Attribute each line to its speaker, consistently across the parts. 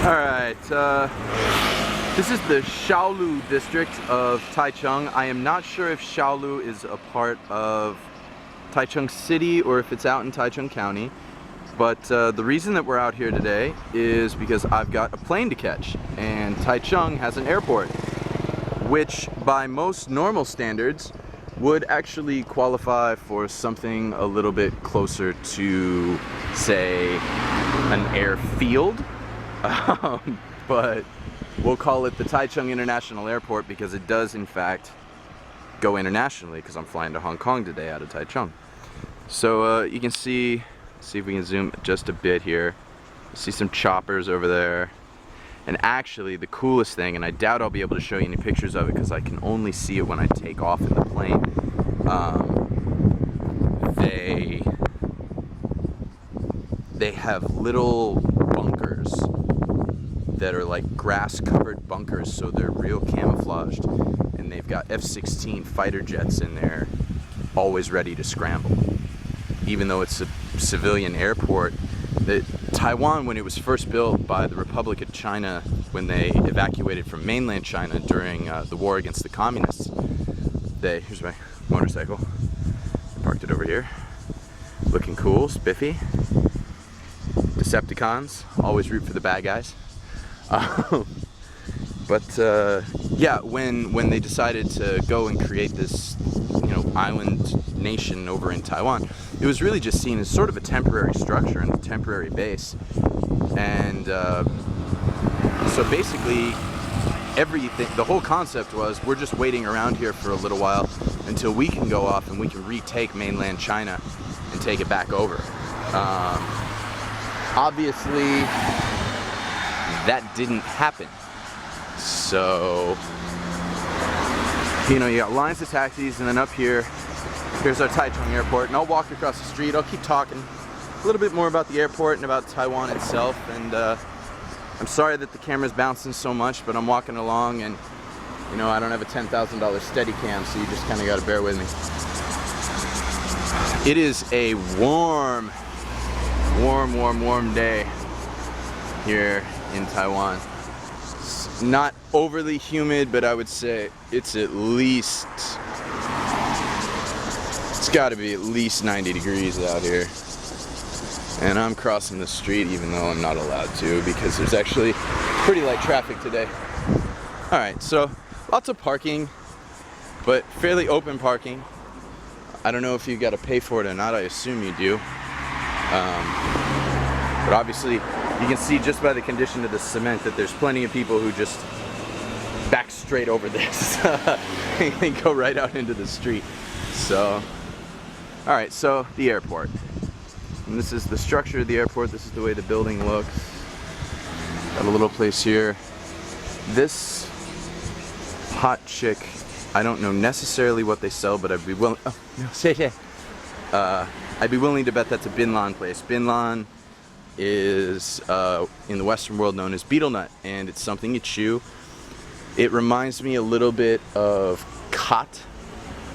Speaker 1: Alright, this is the Shaolu district of Taichung. I am not sure if Shaolu is a part of Taichung City or if it's out in Taichung County. But the reason that we're out here today is because I've got a plane to catch. And Taichung has an airport, which by most normal standards would actually qualify for something a little bit closer to, say, an airfield. But we'll call it the Taichung International Airport because it does in fact go internationally, because I'm flying to Hong Kong today out of Taichung. So you can see if we can zoom just a bit here. See some choppers over there. And actually the coolest thing, and I doubt I'll be able to show you any pictures of it because I can only see it when I take off in the plane. They have little bunkers that are like grass covered bunkers, so they're real camouflaged, and they've got F-16 fighter jets in there always ready to scramble. Even though it's a civilian airport, Taiwan, when it was first built by the Republic of China, when they evacuated from mainland China during the war against the communists, here's my motorcycle, I parked it over here, looking cool, spiffy. Decepticons, always root for the bad guys. Yeah, when they decided to go and create this, island nation over in Taiwan, it was really just seen as sort of a temporary structure and a temporary base. And so basically, the whole concept was, we're just waiting around here for a little while until we can go off and we can retake mainland China and take it back over. Obviously, that didn't happen. So, you got lines of taxis, and then up here, here's our Taichung Airport, and I'll walk across the street. I'll keep talking a little bit more about the airport and about Taiwan itself. And I'm sorry that the camera's bouncing so much, but I'm walking along, and I don't have a $10,000 Steadicam, so you just kind of got to bear with me. It is a warm day here in Taiwan. It's not overly humid, but I would say it's got to be at least 90 degrees out here. And I'm crossing the street even though I'm not allowed to, because there's actually pretty light traffic today. Alright, so lots of parking, but fairly open parking. I don't know if you got to pay for it or not. I assume you do. But obviously, you can see just by the condition of the cement that there's plenty of people who just back straight over this and go right out into the street. So, alright, so the airport. And this is the structure of the airport. This is the way the building looks. Got a little place here. This hot chick, I don't know necessarily what they sell, but I'd be willing. Oh no, I'd be willing to bet that's a Binlan place. Binlan is in the Western world known as betel nut, and it's something you chew. It reminds me a little bit of khat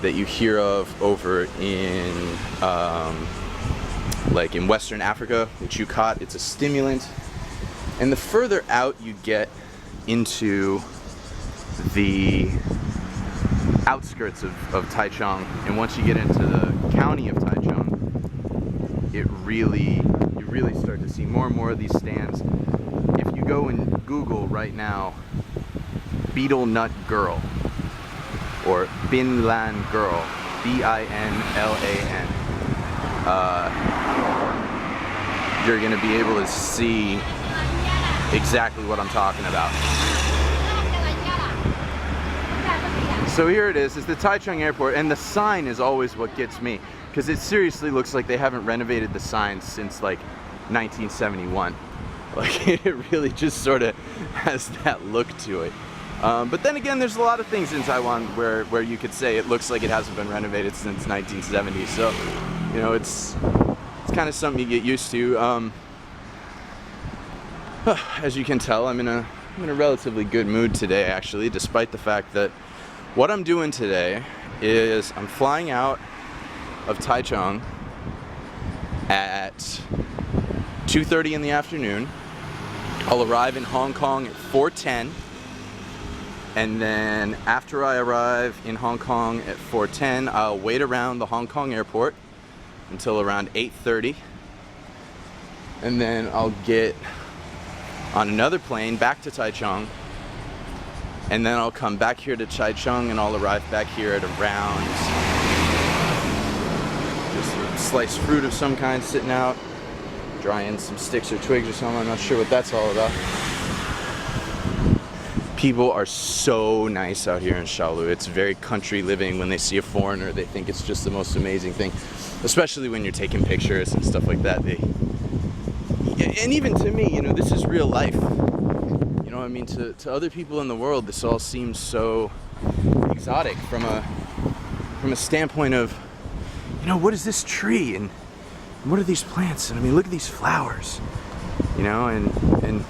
Speaker 1: that you hear of over in like in Western Africa. They chew khat. It's a stimulant. And the further out you get into the outskirts of Taichung, and once you get into the county of Taichung, you really start to see more and more of these stands. If you go and Google right now, betel nut girl, or Binlan girl, B-I-N-L-A-N, you're going to be able to see exactly what I'm talking about. So here it is, it's the Taichung Airport, and the sign is always what gets me, because it seriously looks like they haven't renovated the sign since like 1971. Like, it really just sort of has that look to it. But then again, there's a lot of things in Taiwan where you could say it looks like it hasn't been renovated since 1970. So, it's kind of something you get used to. As you can tell, I'm in a relatively good mood today, actually, despite the fact that what I'm doing today is I'm flying out of Taichung at 2:30 in the afternoon, I'll arrive in Hong Kong at 4:10, and then after I arrive in Hong Kong at 4:10, I'll wait around the Hong Kong airport until around 8:30, and then I'll get on another plane back to Taichung, and then I'll come back here to Taichung, and I'll arrive back here at around just a sliced fruit of some kind sitting out, drying some sticks or twigs or something. I'm not sure what that's all about. People are so nice out here in Shaolu. It's very country living. When they see a foreigner, they think it's just the most amazing thing, especially when you're taking pictures and stuff like that. And even to me, you know, this is real life. You know, I mean, to other people in the world, this all seems so exotic from a standpoint of, you know, what is this tree and what are these plants? And I mean, look at these flowers, you know, and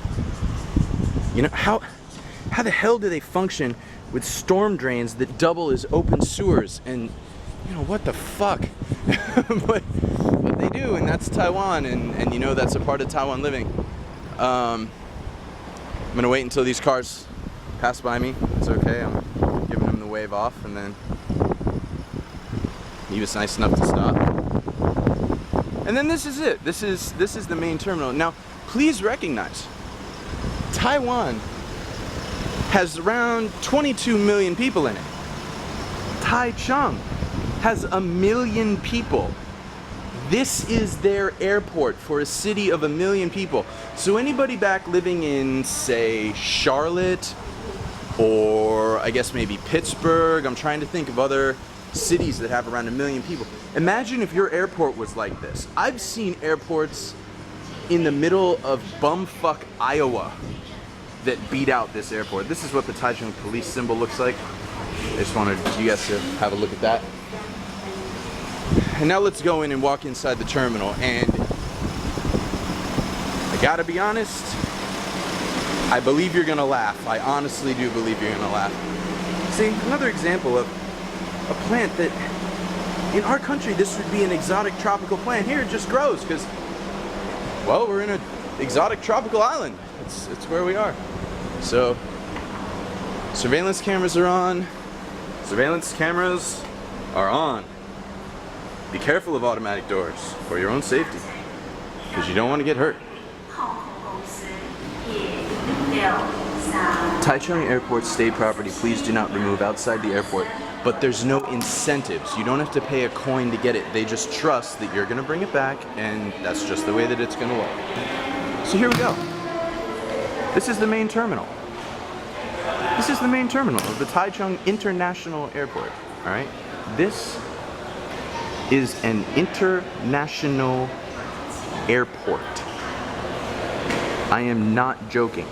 Speaker 1: you know, how the hell do they function with storm drains that double as open sewers? And you know, what the fuck? but they do, and that's Taiwan, and you know, that's a part of Taiwan living. I'm gonna wait until these cars pass by me. It's okay, I'm giving them the wave off, and then he was nice enough to stop. And then this is it. This is the main terminal. Now, please recognize, Taiwan has around 22 million people in it. Taichung has 1 million people. This is their airport for a city of 1 million people. So anybody back living in, say, Charlotte, or I guess maybe Pittsburgh, I'm trying to think of other cities that have around 1 million people. Imagine if your airport was like this. I've seen airports in the middle of bumfuck Iowa that beat out this airport. This is what the Taichung police symbol looks like. I just wanted you guys to have a look at that. And now let's go in and walk inside the terminal, and I gotta be honest, I believe you're gonna laugh. I honestly do believe you're gonna laugh. See, another example of a plant that in our country this would be an exotic tropical plant. Here it just grows because, well, we're in an exotic tropical island. It's where we are. So surveillance cameras are on. Surveillance cameras are on. Be careful of automatic doors for your own safety, because you don't want to get hurt. Taichung Airport state property, please do not remove outside the airport. But there's no incentives. You don't have to pay a coin to get it. They just trust that you're going to bring it back, and that's just the way that it's going to work. So here we go. This is the main terminal. This is the main terminal of the Taichung International Airport. All right? This is an international airport. I am not joking.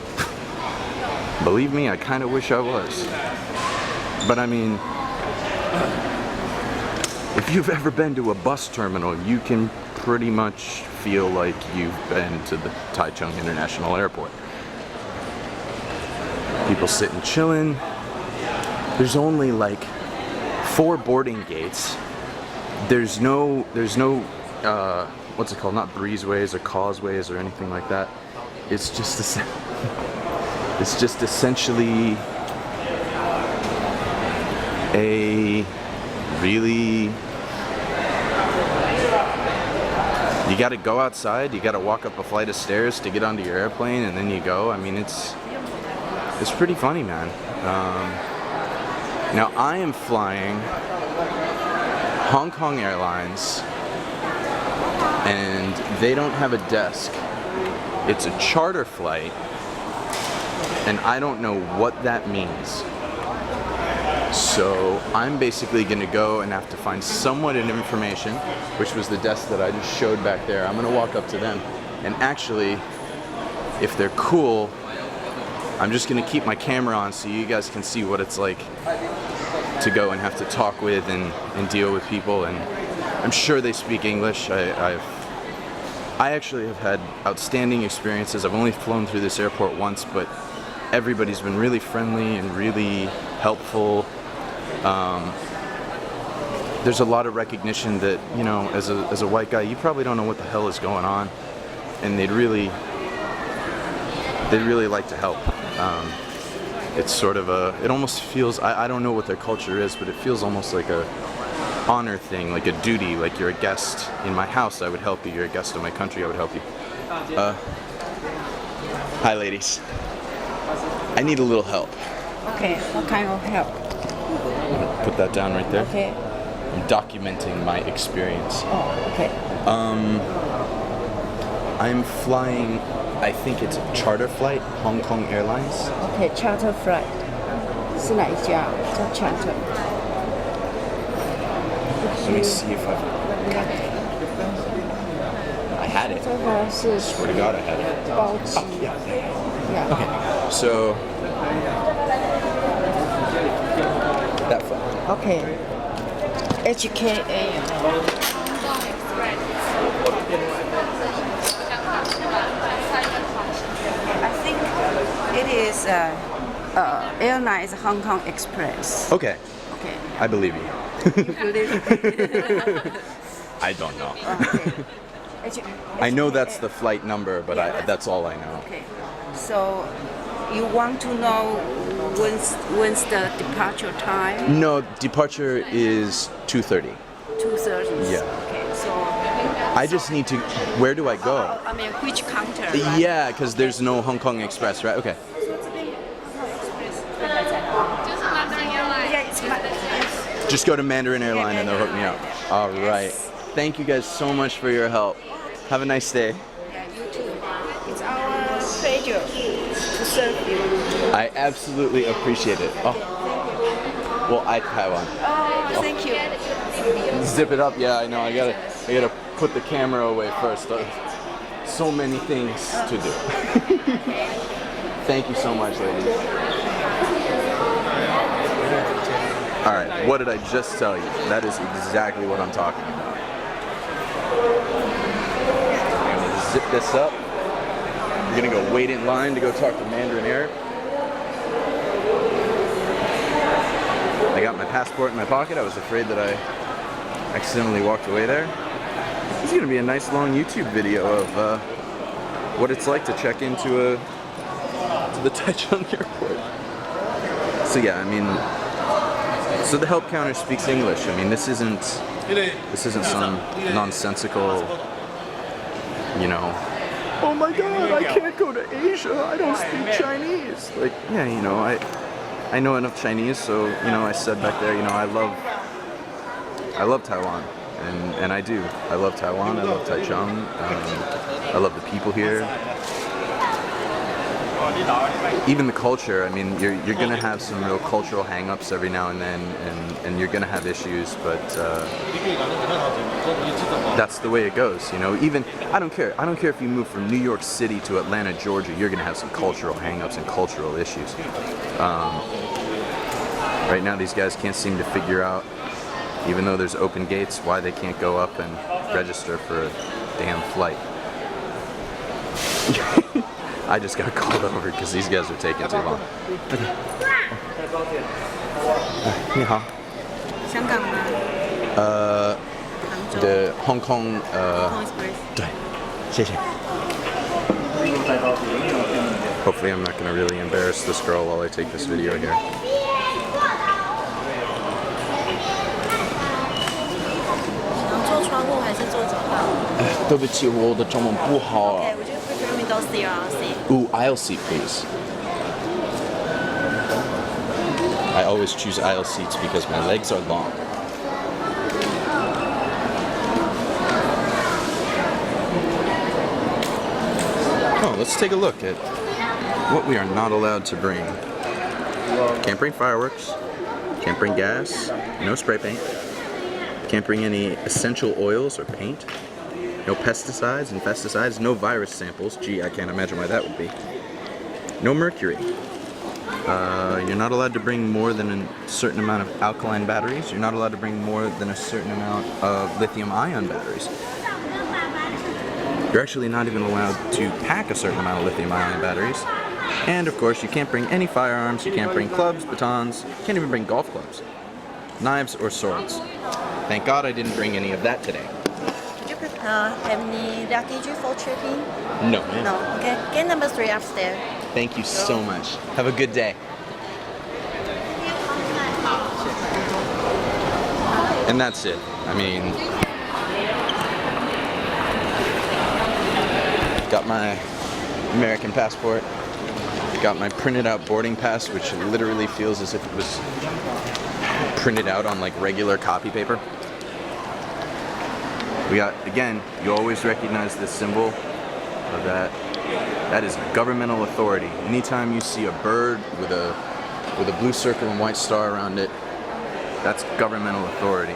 Speaker 1: Believe me, I kind of wish I was. But I mean, if you've ever been to a bus terminal, you can pretty much feel like you've been to the Taichung International Airport. People sitting chilling. There's only like 4 boarding gates. There's no what's it called? Not breezeways or causeways or anything like that. It's just essentially a really, you got to go outside. You got to walk up a flight of stairs to get onto your airplane, and then you go. I mean, it's pretty funny, man. Now I am flying Hong Kong Airlines, and they don't have a desk. It's a charter flight, and I don't know what that means. So I'm basically going to go and have to find somewhat of information, which was the desk that I just showed back there. I'm going to walk up to them, and actually, if they're cool, I'm just going to keep my camera on so you guys can see what it's like to go and have to talk with and deal with people. And I'm sure they speak English. I actually have had outstanding experiences. I've only flown through this airport once, but everybody's been really friendly and really helpful. There's a lot of recognition that, you know, as a white guy, you probably don't know what the hell is going on, and they'd really they really like to help. It's sort of it almost feels, I don't know what their culture is, but it feels almost like a honor thing, like a duty, like you're a guest in my house, I would help you. You're a guest in my country, I would help you. Hi ladies. I need a little help.
Speaker 2: Okay, what kind of help?
Speaker 1: Put that down right there.
Speaker 2: Okay.
Speaker 1: I'm documenting my experience.
Speaker 2: Oh, okay.
Speaker 1: I'm flying, I think it's a charter flight, Hong Kong Airlines.
Speaker 2: Okay, charter flight. 是哪一家？叫 charter。
Speaker 1: Let me see if I had it.
Speaker 2: 这个是
Speaker 1: Swear to God, I had it.
Speaker 2: 包机。
Speaker 1: Yeah.
Speaker 2: Yeah.
Speaker 1: Okay, so that flight.
Speaker 2: Okay. HKA. I think it is airlines Hong Kong Express.
Speaker 1: Okay,
Speaker 2: Okay.
Speaker 1: I believe you.
Speaker 2: You believe it?
Speaker 1: I don't know.
Speaker 2: Okay.
Speaker 1: I know that's the flight number, but that's all I know.
Speaker 2: Okay. So you want to know when's the departure time?
Speaker 1: No, departure is 2:30.
Speaker 2: 2:30.
Speaker 1: Yeah.
Speaker 2: Okay. So
Speaker 1: I just need to. Where do I go?
Speaker 2: I mean, which counter? Right?
Speaker 1: Yeah, because there's no Hong Kong Express, right? Okay.
Speaker 2: Yeah, it's my.
Speaker 1: Just go to Mandarin Airline and they'll hook me up. All right. Thank you guys so much for your help. Have a nice day.
Speaker 2: Yeah, you too. It's our pleasure to serve you.
Speaker 1: I absolutely appreciate it. Oh. Well, I Taiwan.
Speaker 2: Oh, thank you.
Speaker 1: Zip it up. Yeah, I know. I gotta put the camera away first. So many things to do. Thank you so much, ladies. All right, what did I just tell you? That is exactly what I'm talking about. I'm gonna zip this up. We're gonna go wait in line to go talk to Mandarin Air. I got my passport in my pocket. I was afraid that I accidentally walked away there. This is gonna be a nice long YouTube video of what it's like to check into the Taichung Airport. So yeah, I mean, so the help counter speaks English. I mean, this isn't some nonsensical, you know, oh my God, I can't go to Asia. I don't speak Chinese. Like, yeah, you know, I know enough Chinese, so you know, I said back there, you know, I love Taiwan, and I do. I love Taiwan. I love Taichung. I love the people here. Even the culture. I mean, you're gonna have some real cultural hang-ups every now and then, and you're gonna have issues, but that's the way it goes. You know, even I don't care if you move from New York City to Atlanta, Georgia, you're gonna have some cultural hang-ups and cultural issues. Right now, these guys can't seem to figure out, even though there's open gates, why they can't go up and register for a damn flight. I just got called over because these guys are taking too long. Ni hao.
Speaker 2: 香港吗？The
Speaker 1: Hong Kong.
Speaker 2: Express.
Speaker 1: 对，谢谢. Hopefully, I'm not going to really embarrass this girl while I take this video here.
Speaker 2: 坐窗户还是坐走道？
Speaker 1: 对不起，我的中文不好啊。
Speaker 2: Okay, would you prefer window seat or aisle seat?
Speaker 1: Ooh, aisle seat, please. I always choose aisle seats because my legs are long. Oh, let's take a look at what we are not allowed to bring. Can't bring fireworks. Can't bring gas. No spray paint. Can't bring any essential oils or paint. No pesticides and pesticides. No virus samples. Gee, I can't imagine why that would be. No mercury. You're not allowed to bring more than a certain amount of alkaline batteries. You're not allowed to bring more than a certain amount of lithium-ion batteries. You're actually not even allowed to pack a certain amount of lithium-ion batteries. And of course, you can't bring any firearms. You can't bring clubs, batons. You can't even bring golf clubs, knives, or swords. Thank God I didn't bring any of that today.
Speaker 2: Would you prefer
Speaker 3: Have any luggage for check-in?
Speaker 1: No, ma'am.
Speaker 3: No. Okay. Gate number 3 upstairs.
Speaker 1: Thank you so much. Have a good day. And that's it. I mean, got my American passport, got my printed out boarding pass, which literally feels as if it was printed out on like regular copy paper. We got, again, you always recognize this symbol of that. That is governmental authority. Anytime you see a bird with a blue circle and white star around it, that's governmental authority.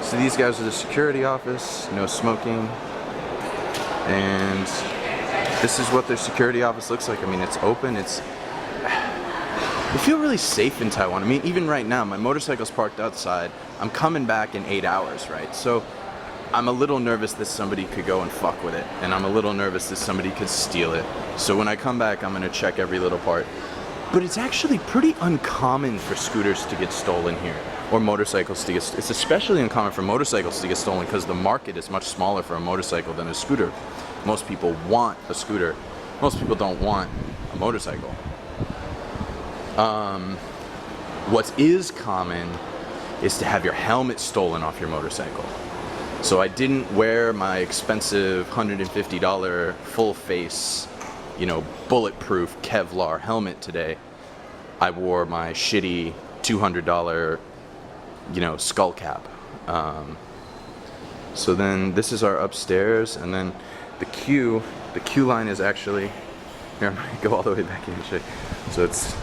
Speaker 1: So these guys are the security office, no smoking, and this is what their security office looks like. I mean, it's open, I feel really safe in Taiwan. I mean, even right now, my motorcycle's parked outside. I'm coming back in 8 hours, right? So I'm a little nervous that somebody could go and fuck with it, and I'm a little nervous that somebody could steal it. So when I come back, I'm gonna check every little part. But it's actually pretty uncommon for scooters to get stolen here, or motorcycles to get stolen. It's especially uncommon for motorcycles to get stolen because the market is much smaller for a motorcycle than a scooter. Most people want a scooter. Most people don't want a motorcycle. What is common is to have your helmet stolen off your motorcycle. So I didn't wear my expensive $150 full face, you know, bulletproof Kevlar helmet today. I wore my shitty $200, you know, skull cap. So then this is our upstairs, and then the queue line is actually, here, I'm gonna go all the way back in and show you. So it's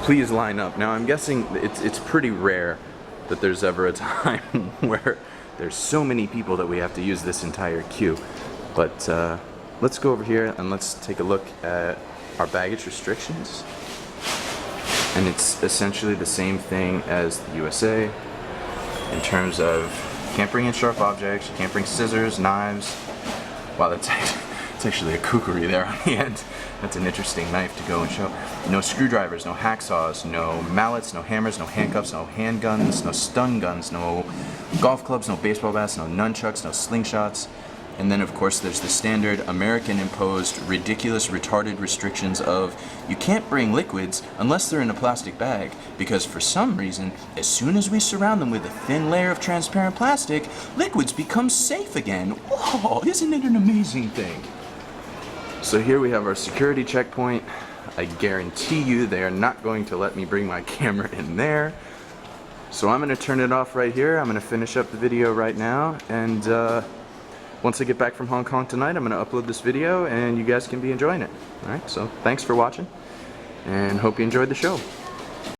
Speaker 1: please line up. Now I'm guessing it's pretty rare that there's ever a time where there's so many people that we have to use this entire queue. But let's go over here and let's take a look at our baggage restrictions. And it's essentially the same thing as the USA in terms of you can't bring in sharp objects, you can't bring scissors, knives. Wow, that's actually a kukri there on the end. That's an interesting knife to go and show. No screwdrivers, no hacksaws, no mallets, no hammers, no handcuffs, no handguns, no stun guns, no golf clubs, no baseball bats, no nunchucks, no slingshots. And then of course there's the standard American imposed ridiculous retarded restrictions of you can't bring liquids unless they're in a plastic bag, because for some reason as soon as we surround them with a thin layer of transparent plastic, liquids become safe again. Whoa, isn't it an amazing thing? So here we have our security checkpoint. I guarantee you they are not going to let me bring my camera in there. So I'm going to turn it off right here. I'm going to finish up the video right now, and once I get back from Hong Kong tonight, I'm going to upload this video and you guys can be enjoying it. Alright, so thanks for watching and hope you enjoyed the show.